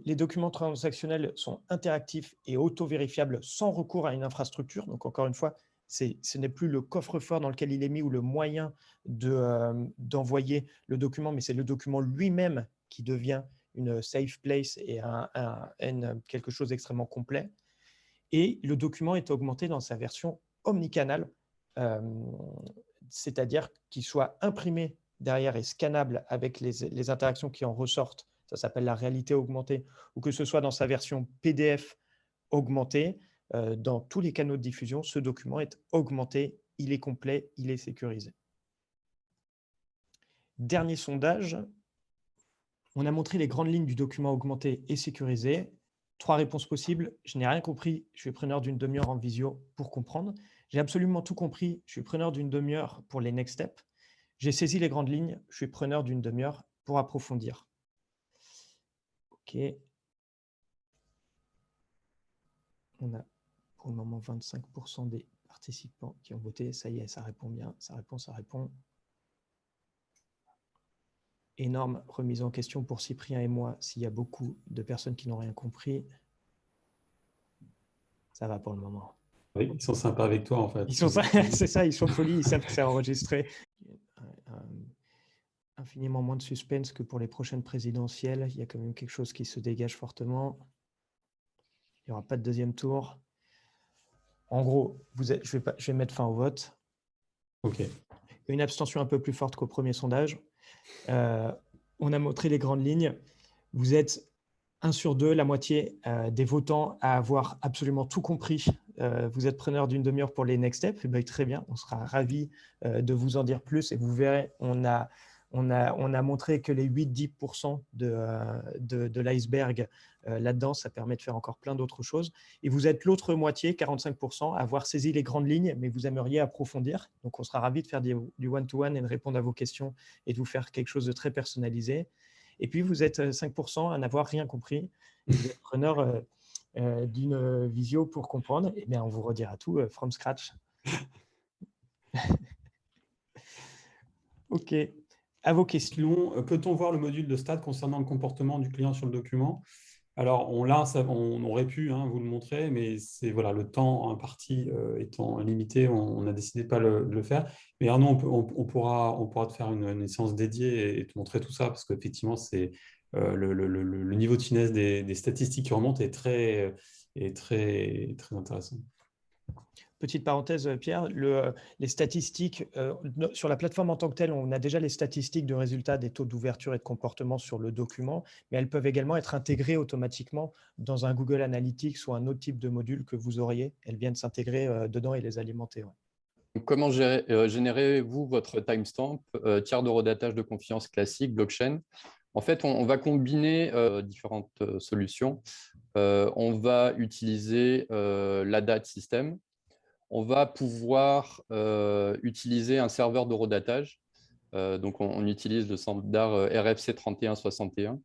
Les documents transactionnels sont interactifs et auto-vérifiables sans recours à une infrastructure. Donc, encore une fois, ce n'est plus le coffre-fort dans lequel il est mis ou le moyen d'envoyer le document, mais c'est le document lui-même qui devient une safe place et quelque chose d'extrêmement complet. Et le document est augmenté dans sa version omnicanal, c'est-à-dire qu'il soit imprimé derrière et scannable avec les interactions qui en ressortent. Ça s'appelle la réalité augmentée, ou que ce soit dans sa version PDF augmentée, dans tous les canaux de diffusion, ce document est augmenté, il est complet, il est sécurisé. Dernier sondage, on a montré les grandes lignes du document augmenté et sécurisé. 3 réponses possibles. Je n'ai rien compris. Je suis preneur d'une demi-heure en visio pour comprendre. J'ai absolument tout compris. Je suis preneur d'une demi-heure pour les next steps. J'ai saisi les grandes lignes. Je suis preneur d'une demi-heure pour approfondir. OK. On a pour le moment 25% des participants qui ont voté. Ça y est, ça répond bien. Ça répond. Énorme remise en question pour Cyprien et moi. S'il y a beaucoup de personnes qui n'ont rien compris, ça va pour le moment. Oui, ils sont sympas avec toi, en fait. C'est ça, ils sont polis, ils savent que c'est enregistré. Infiniment moins de suspense que pour les prochaines présidentielles. Il y a quand même quelque chose qui se dégage fortement. Il n'y aura pas de deuxième tour. En gros, je vais mettre fin au vote. OK. Une abstention un peu plus forte qu'au premier sondage. On a montré les grandes lignes. Vous êtes 1 sur 2, la moitié des votants à avoir absolument tout compris. Vous êtes preneur d'une demi-heure pour les next steps. Eh bien, très bien, on sera ravis de vous en dire plus. Et vous verrez, on a montré que les 8-10% de l'iceberg là-dedans, ça permet de faire encore plein d'autres choses. Et vous êtes l'autre moitié, 45%, à avoir saisi les grandes lignes, mais vous aimeriez approfondir. Donc, on sera ravis de faire du one-to-one et de répondre à vos questions et de vous faire quelque chose de très personnalisé. Et puis, vous êtes 5% à n'avoir rien compris. Vous êtes preneur d'une visio pour comprendre. Eh bien, on vous redira tout from scratch. OK. À vos questions. Peut-on voir le module de stade concernant le comportement du client sur le document? Alors, on aurait pu vous le montrer, mais c'est voilà, le temps imparti étant limité, on a décidé de pas de le faire. Mais Arnaud, on pourra te faire une séance dédiée et te montrer tout ça, parce qu'effectivement, c'est le niveau de finesse des statistiques qui remontent est très intéressant. Petite parenthèse, Pierre, les statistiques, sur la plateforme en tant que telle, on a déjà les statistiques de résultats des taux d'ouverture et de comportement sur le document, mais elles peuvent également être intégrées automatiquement dans un Google Analytics ou un autre type de module que vous auriez. Elles viennent s'intégrer dedans et les alimenter. Ouais. Comment générez-vous votre timestamp, tiers de redatage de confiance classique, blockchain? En fait, on va combiner différentes solutions. On va utiliser la date system. On va pouvoir utiliser un serveur de redatage. Donc, on utilise le standard RFC 3161.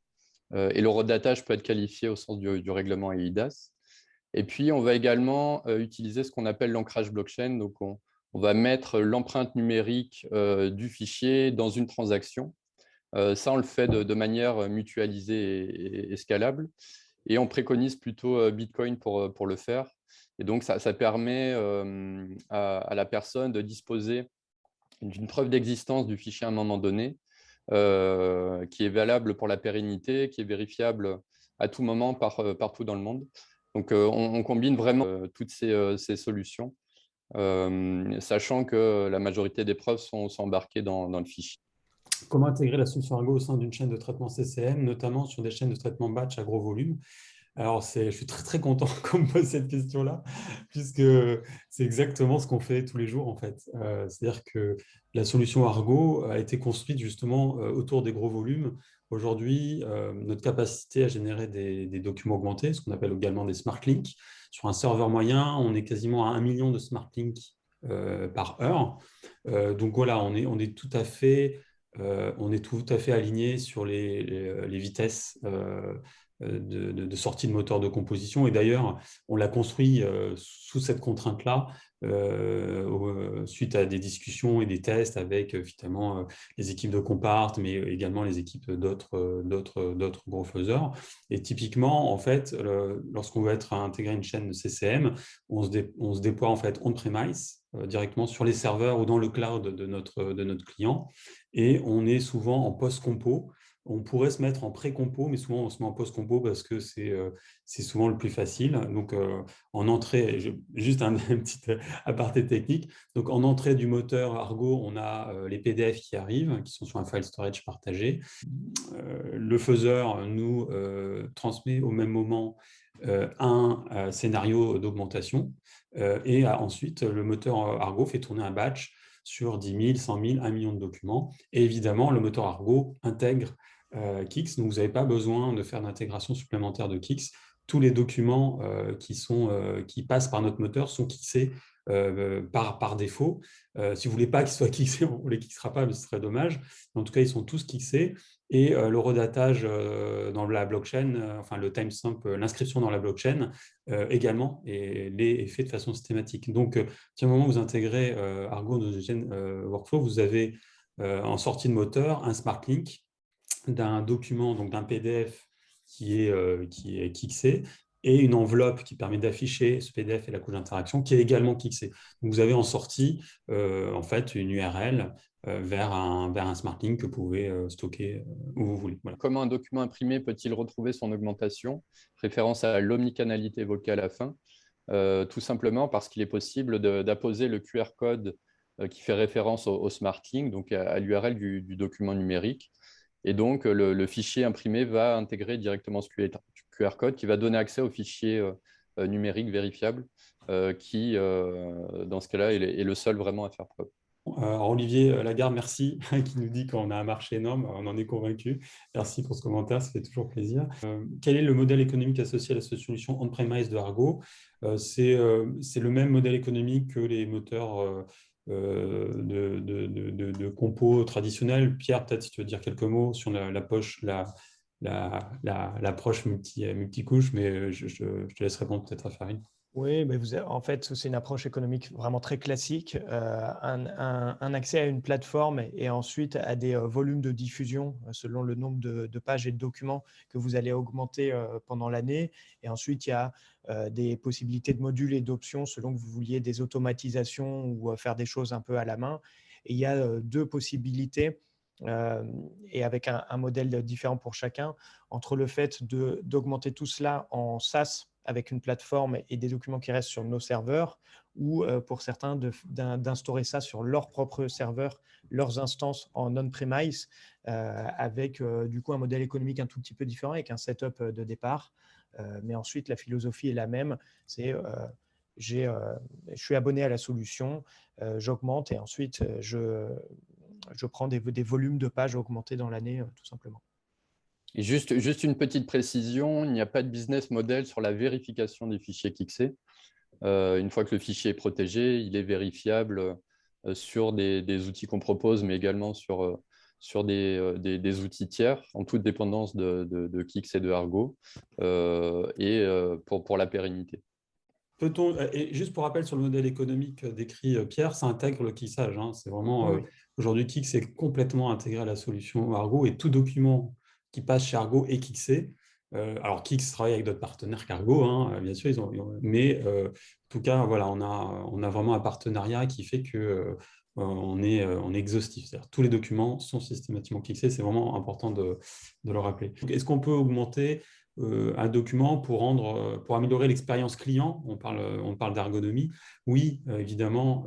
Et le redatage peut être qualifié au sens du règlement EIDAS. Et puis, on va également utiliser ce qu'on appelle l'ancrage blockchain. Donc, on va mettre l'empreinte numérique du fichier dans une transaction. Ça, on le fait de manière mutualisée et scalable. Et on préconise plutôt Bitcoin pour le faire. Et donc, ça permet à la personne de disposer d'une preuve d'existence du fichier à un moment donné, qui est valable pour la pérennité, qui est vérifiable à tout moment partout dans le monde. Donc, on combine vraiment toutes ces solutions, sachant que la majorité des preuves sont embarquées dans le fichier. Comment intégrer la solution Argo au sein d'une chaîne de traitement CCM, notamment sur des chaînes de traitement batch à gros volume? Alors, je suis très, très content qu'on me pose cette question-là, puisque c'est exactement ce qu'on fait tous les jours, en fait. C'est-à-dire que la solution Argo a été construite justement autour des gros volumes. Aujourd'hui, notre capacité à générer des documents augmentés, ce qu'on appelle également des smart links, sur un serveur moyen, on est quasiment à 1 million de smart links par heure. Donc voilà, on est tout à fait aligné sur les vitesses de sortie de moteur de composition. Et d'ailleurs, on l'a construit sous cette contrainte-là, suite à des discussions et des tests avec évidemment les équipes de Compart, mais également les équipes d'autres gros faiseurs. Et typiquement, en fait, lorsqu'on veut intégrer une chaîne de CCM, on se déploie en fait on-premise directement sur les serveurs ou dans le cloud de notre client. Et on est souvent en post-compo. On pourrait se mettre en pré-compo, mais souvent on se met en post-compo parce que c'est souvent le plus facile. Donc en entrée, juste un petit aparté technique. Donc en entrée du moteur Argo, on a les PDF qui arrivent, qui sont sur un file storage partagé. Le faiseur nous transmet au même moment un scénario d'augmentation et ensuite le moteur Argo fait tourner un batch sur 10 000, 100 000, 1 million de documents. Et évidemment, le moteur Argo intègre Kix, donc vous n'avez pas besoin de faire d'intégration supplémentaire de Kix. tous les documents qui passent par notre moteur sont kixés par défaut. Si vous ne voulez pas qu'ils soient kixés, on ne les kixera pas, mais ce serait dommage. En tout cas, ils sont tous kixés. Et le redatage dans la blockchain, enfin le timestamp, l'inscription dans la blockchain également est fait de façon systématique. Donc, si à un moment vous intégrez Argo dans une workflow, vous avez en sortie de moteur un smart link d'un document, donc d'un PDF qui est kixé, et une enveloppe qui permet d'afficher ce PDF et la couche d'interaction qui est également kixée. Donc, vous avez en sortie en fait une URL vers un smart link que vous pouvez stocker où vous voulez. Voilà. Comment un document imprimé peut-il retrouver son augmentation? Référence à l'omnicanalité évoquée à la fin. Tout simplement parce qu'il est possible d'apposer le QR code qui fait référence au smart link, donc à l'URL du document numérique. Et donc, le fichier imprimé va intégrer directement ce QR code qui va donner accès au fichier numérique vérifiable qui, dans ce cas-là, est le seul vraiment à faire preuve. Olivier Lagarde, merci, qui nous dit qu'on a un marché énorme, on en est convaincu. Merci pour ce commentaire, ça fait toujours plaisir. Quel est le modèle économique associé à cette solution on-premise de Argo? C'est le même modèle économique que les moteurs de compos traditionnels. Pierre, peut-être si tu veux dire quelques mots sur l'approche multicouche, mais je te laisse répondre peut-être à Farid. Oui, mais en fait, c'est une approche économique vraiment très classique. Un accès à une plateforme et ensuite à des volumes de diffusion selon le nombre de pages et de documents que vous allez augmenter pendant l'année. Et ensuite, il y a des possibilités de modules et d'options selon que vous vouliez des automatisations ou faire des choses un peu à la main. Et il y a deux possibilités. Et avec un modèle différent pour chacun, entre le fait d'augmenter tout cela en SaaS avec une plateforme et des documents qui restent sur nos serveurs, ou pour certains d'instaurer ça sur leurs propres serveurs, leurs instances en on-premise, avec du coup un modèle économique un tout petit peu différent, avec un setup de départ. Mais ensuite, la philosophie est la même, c'est je suis abonné à la solution, j'augmente et ensuite je prends des volumes de pages augmentés dans l'année, tout simplement. Et juste une petite précision, il n'y a pas de business model sur la vérification des fichiers kixés. Une fois que le fichier est protégé, il est vérifiable sur des outils qu'on propose, mais également sur des outils tiers, en toute dépendance de Kix et de Argo, pour la pérennité. Peut-on, et juste pour rappel sur le modèle économique décrit Pierre, ça intègre le kixage. Hein. C'est vraiment, Oui. Aujourd'hui, Kix est complètement intégré à la solution Argo et tout document qui passe chez Argo est kixé. Alors, Kix travaille avec d'autres partenaires qu'Argo, hein, bien sûr, mais en tout cas, voilà, on a vraiment un partenariat qui fait que on est exhaustif. C'est-à-dire tous les documents sont systématiquement kixés. C'est vraiment important de le rappeler. Est-ce qu'on peut augmenter un document pour améliorer l'expérience client? On parle d'ergonomie. Oui, évidemment,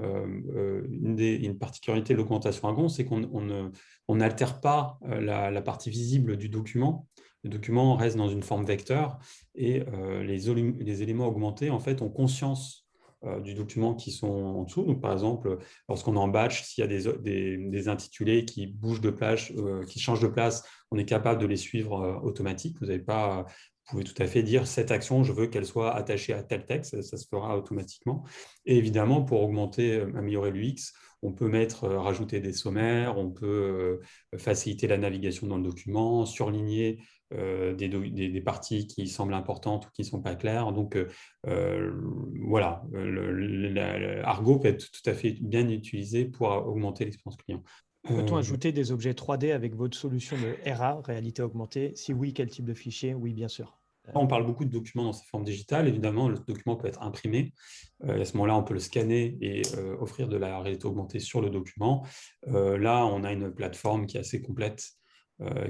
une particularité de l'augmentation Argo, c'est qu'on n'altère pas la partie visible du document. Le document reste dans une forme vecteur et les éléments augmentés en fait, ont conscience du document qui sont en dessous. Donc, par exemple, lorsqu'on est en batch, s'il y a des intitulés qui bougent de place, qui changent de place, on est capable de les suivre automatiques. Vous pouvez tout à fait dire cette action, je veux qu'elle soit attachée à tel texte, ça se fera automatiquement. Et évidemment, pour améliorer l'UX, on peut rajouter des sommaires, on peut faciliter la navigation dans le document, surligner des parties qui semblent importantes ou qui ne sont pas claires. Donc, voilà, Argo peut être tout à fait bien utilisé pour augmenter l'expérience client. Peut-on ajouter des objets 3D avec votre solution de RA, réalité augmentée? Si oui, quel type de fichier? Oui, bien sûr. On parle beaucoup de documents dans sa forme digitale. Évidemment, le document peut être imprimé. À ce moment-là, on peut le scanner et offrir de la réalité augmentée sur le document. Là, on a une plateforme qui est assez complète,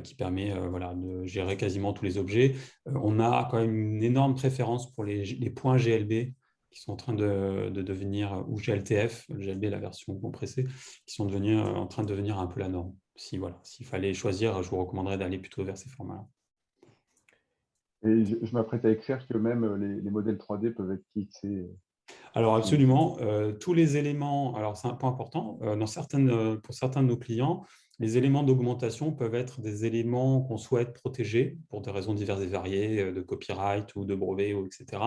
qui permet de gérer quasiment tous les objets. On a quand même une énorme préférence pour les points GLB qui sont en train de devenir, ou GLTF, GLB la version compressée, qui sont en train de devenir un peu la norme. S'il fallait choisir, je vous recommanderais d'aller plutôt vers ces formats-là. Et je m'apprête à écrire que même les modèles 3D peuvent être kixés. Alors absolument, tous les éléments, alors c'est un point important, pour certains de nos clients, Les éléments d'augmentation peuvent être des éléments qu'on souhaite protéger pour des raisons diverses et variées, de copyright ou de brevet, etc.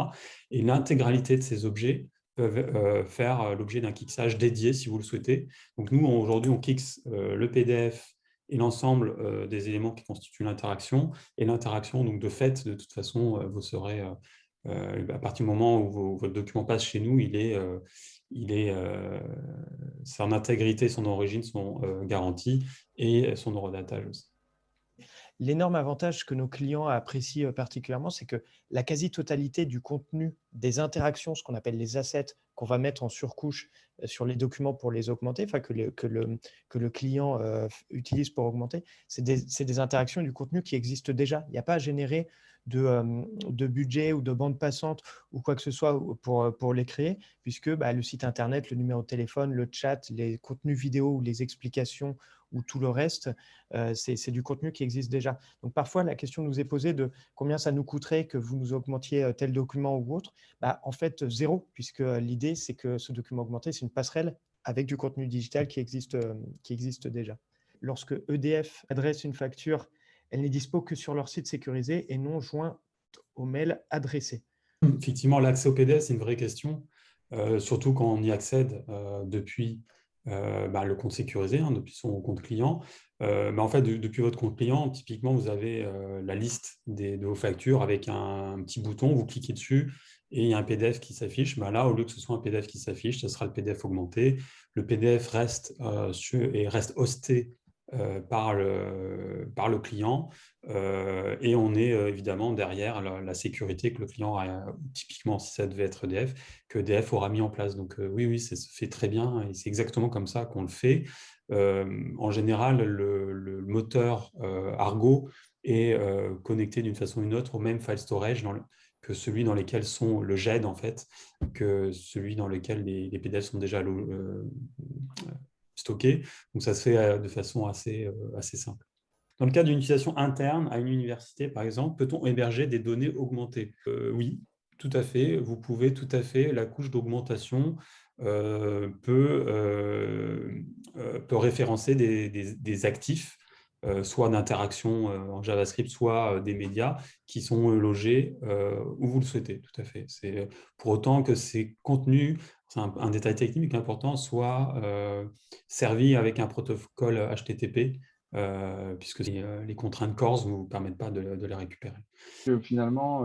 Et l'intégralité de ces objets peuvent faire l'objet d'un kicksage dédié si vous le souhaitez. Donc nous, aujourd'hui, on kixe le PDF et l'ensemble des éléments qui constituent l'interaction. Et l'interaction, donc de fait, de toute façon, vous serez, à partir du moment où votre document passe chez nous, son intégrité, son origine sont garanties et son horodatage aussi. L'énorme avantage que nos clients apprécient particulièrement, c'est que la quasi-totalité du contenu des interactions, ce qu'on appelle les assets, qu'on va mettre en surcouche sur les documents pour les augmenter, enfin que le client utilise pour augmenter, c'est des interactions et du contenu qui existe déjà. Il n'y a pas à générer de budget ou de bande passante ou quoi que ce soit pour les créer, puisque le site internet, le numéro de téléphone, le chat, les contenus vidéo ou les explications ou tout le reste, c'est du contenu qui existe déjà. Donc parfois, la question nous est posée de combien ça nous coûterait que vous nous augmentiez tel document ou autre. En fait, zéro, puisque l'idée, c'est que ce document augmenté, c'est une passerelle avec du contenu digital qui existe déjà. Lorsque EDF adresse une facture, elle n'est dispo que sur leur site sécurisé et non joint au mail adressé. Effectivement, l'accès au PDF, c'est une vraie question, surtout quand on y accède depuis le compte sécurisé, depuis son compte client. En fait, depuis votre compte client, typiquement, vous avez la liste de vos factures avec un petit bouton, vous cliquez dessus et il y a un PDF qui s'affiche. Là, au lieu que ce soit un PDF qui s'affiche, ce sera le PDF augmenté. Le PDF reste hosté par le client et on est évidemment derrière la sécurité que le client a, typiquement si ça devait être EDF, que EDF aura mis en place. Donc oui, ça se fait très bien et c'est exactement comme ça qu'on le fait. En général, le moteur Argo est connecté d'une façon ou d'une autre au même file storage que celui dans lequel sont le GED, en fait, que celui dans lequel les PDF sont déjà stockés. Donc ça se fait de façon assez simple. Dans le cas d'une utilisation interne à une université, par exemple, peut-on héberger des données augmentées? Oui, tout à fait. Vous pouvez tout à fait. La couche d'augmentation peut référencer des actifs, soit d'interaction en JavaScript, soit des médias qui sont logés où vous le souhaitez. Tout à fait. C'est pour autant que ces contenus, c'est un détail technique important, soient servis avec un protocole HTTP. Puisque les contraintes CORS ne vous permettent pas de les récupérer. Finalement,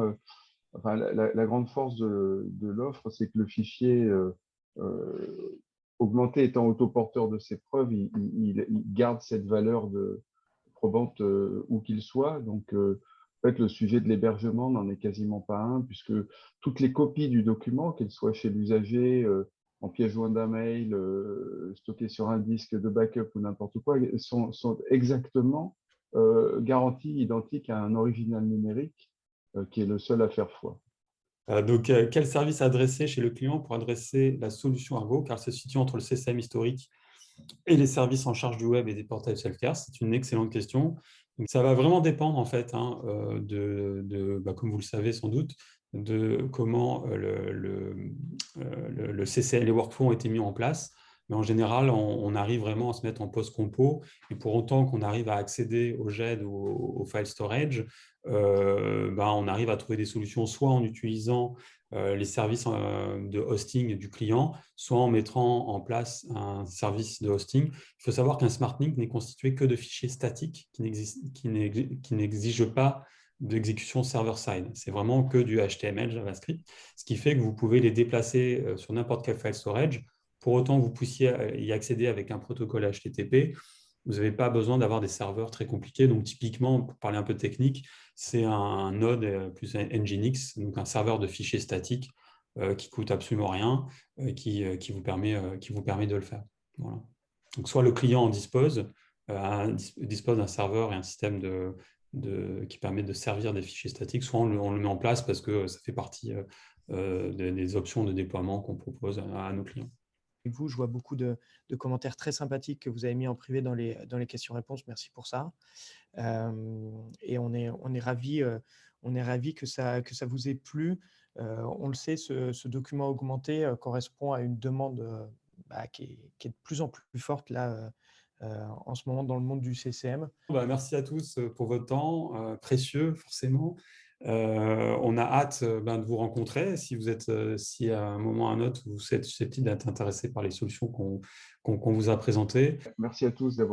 la grande force de l'offre, c'est que le fichier augmenté étant autoporteur de ses preuves, il garde cette valeur probante où qu'il soit. Donc, en fait, le sujet de l'hébergement n'en est quasiment pas un, puisque toutes les copies du document, qu'elles soient chez l'usager, en pièce jointe d'un mail, stockées sur un disque de backup ou n'importe quoi, sont exactement garanties, identiques à un original numérique qui est le seul à faire foi. Donc, quel service adresser chez le client pour adresser la solution Argo, car elle se situe entre le CCM historique et les services en charge du web et des portails self-care? C'est une excellente question. Donc, ça va vraiment dépendre, en fait, comme vous le savez sans doute, de comment le CCM, les workflows ont été mis en place. Mais en général, on arrive vraiment à se mettre en post-compo. Et pour autant qu'on arrive à accéder au GED ou au file storage, on arrive à trouver des solutions soit en utilisant les services de hosting du client, soit en mettant en place un service de hosting. Il faut savoir qu'un SmartNIC n'est constitué que de fichiers statiques qui n'exigent pas d'exécution server-side. C'est vraiment que du HTML, JavaScript, ce qui fait que vous pouvez les déplacer sur n'importe quel file storage. Pour autant que vous puissiez y accéder avec un protocole HTTP, vous n'avez pas besoin d'avoir des serveurs très compliqués. Donc, typiquement, pour parler un peu technique, c'est un Node plus un Nginx, donc un serveur de fichiers statiques qui ne coûte absolument rien, qui vous permet de le faire. Voilà. Donc, soit le client en dispose d'un serveur et un système qui permet de servir des fichiers statiques, soit on le met en place parce que ça fait partie des options de déploiement qu'on propose à nos clients. Vous, je vois beaucoup de commentaires très sympathiques que vous avez mis en privé dans les questions-réponses. Merci pour ça. Et on est ravis que ça vous ait plu. On le sait, ce document augmenté correspond à une demande qui est de plus en plus forte là, en ce moment dans le monde du CCM. Merci à tous pour votre temps, précieux forcément. On a hâte de vous rencontrer si à un moment ou à un autre vous êtes susceptible d'être intéressé par les solutions qu'on vous a présentées. Merci à tous de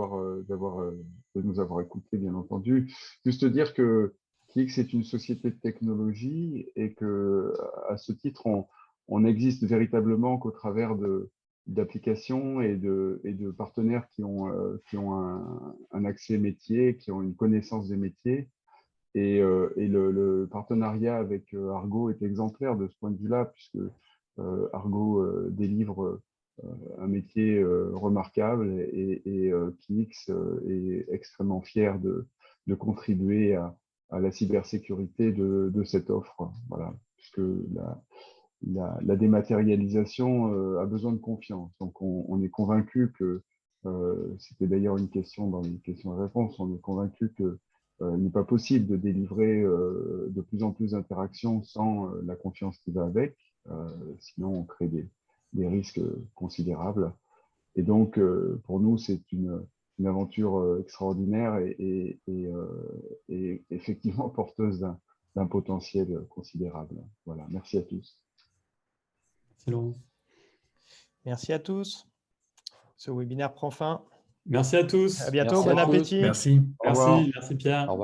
nous avoir écoutés, bien entendu. Juste dire que KIX est une société de technologie et que, à ce titre, on existe véritablement qu'au travers d'applications et de partenaires qui ont un accès métier, qui ont une connaissance des métiers. Et le partenariat avec Argo est exemplaire de ce point de vue-là, puisque Argo délivre un métier remarquable et KIX est extrêmement fier de contribuer à la cybersécurité de cette offre. Voilà, puisque la dématérialisation a besoin de confiance. Donc, on est convaincu que, c'était d'ailleurs une question dans les questions et réponses, on est convaincu que il n'est pas possible de délivrer de plus en plus d'interactions sans la confiance qui va avec, sinon on crée des risques considérables. Et donc, pour nous, c'est une aventure extraordinaire et effectivement porteuse d'un potentiel considérable. Voilà, merci à tous. Merci Laurent. Merci à tous. Ce webinaire prend fin. Merci à tous. À bientôt, Merci bon à tous. appétit. Merci. Au revoir. Merci Pierre. Au revoir.